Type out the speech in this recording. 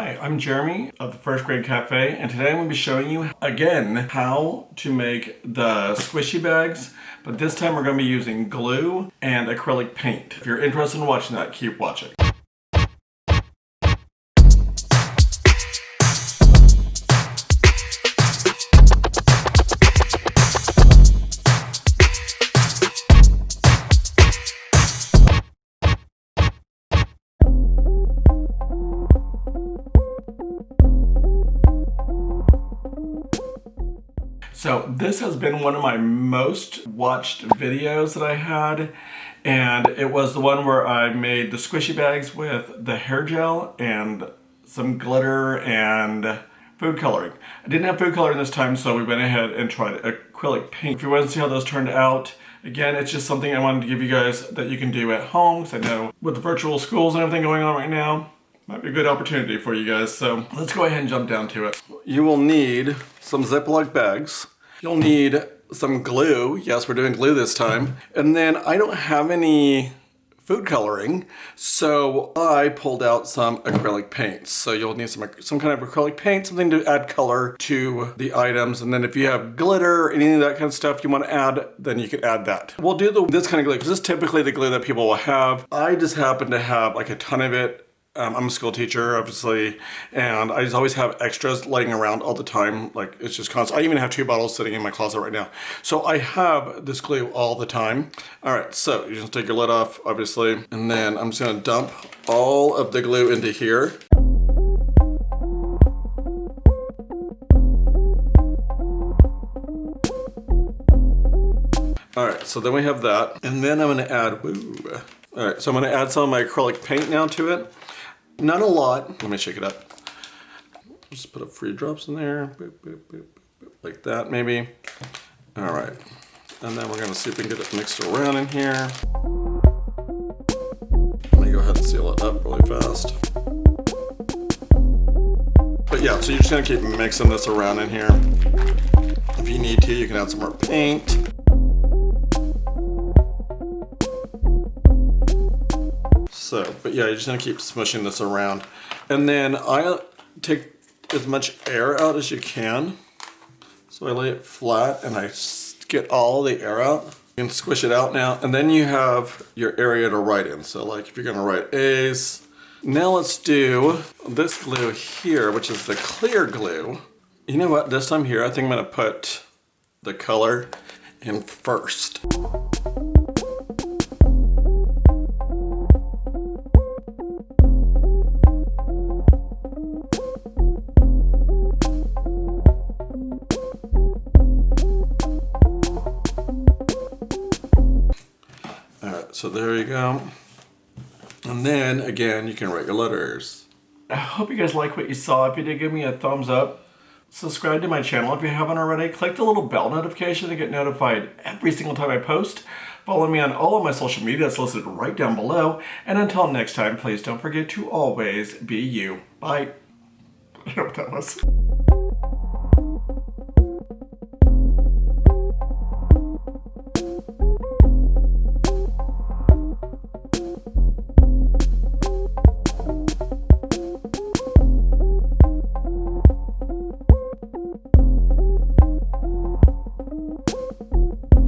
Hi, I'm Jeremy of the First Grade Cafe, and today I'm going to be showing you again how to make the squishy bags, but this time we're going to be using glue and acrylic paint. If you're interested in watching that, keep watching. So this has been one of my most watched videos that I had, and it was the one where I made the squishy bags with the hair gel and some glitter and food coloring. I didn't have food coloring this time, so we went ahead and tried acrylic paint. If you want to see how those turned out, again, it's just something I wanted to give you guys that you can do at home, because I know with the virtual schools and everything going on right now, might be a good opportunity for you guys. So let's go ahead and jump down to it. You will need some Ziploc bags. You'll need some glue. Yes, we're doing glue this time. And then I don't have any food coloring, so I pulled out some acrylic paints. So you'll need some kind of acrylic paint, something to add color to the items. And then if you have glitter, any of that kind of stuff you want to add, then you can add that. We'll do this kind of glue, because this is typically the glue that people will have. I just happen to have like a ton of it. I'm a school teacher, obviously, and I just always have extras laying around all the time. Like, it's just constant. I even have 2 bottles sitting in my closet right now. So I have this glue all the time. All right, so you just take your lid off, obviously, and then I'm just gonna dump all of the glue into here. All right, so then we have that, and then I'm gonna add, all right, so I'm gonna add some of my acrylic paint now to it. Not a lot. Let me shake it up. Just put a few drops in there. Boop, boop, boop, boop, like that, maybe. All right. And then we're gonna see if we can get it mixed around in here. Let me go ahead and seal it up really fast. But yeah, so you're just gonna keep mixing this around in here. If you need to, you can add some more paint. So, but yeah, you're just gonna keep smushing this around. And then I take as much air out as you can. So I lay it flat and I get all the air out. You can squish it out now. And then you have your area to write in. So like if you're gonna write A's. Now let's do this glue here, which is the clear glue. You know what, this time here, I think I'm gonna put the color in first. So there you go. And then again, you can write your letters. I hope you guys like what you saw. If you did, give me a thumbs up. Subscribe to my channel if you haven't already. Click the little bell notification to get notified every single time I post. Follow me on all of my social media that's listed right down below. And until next time, please don't forget to always be you. Bye. I don't know what that was.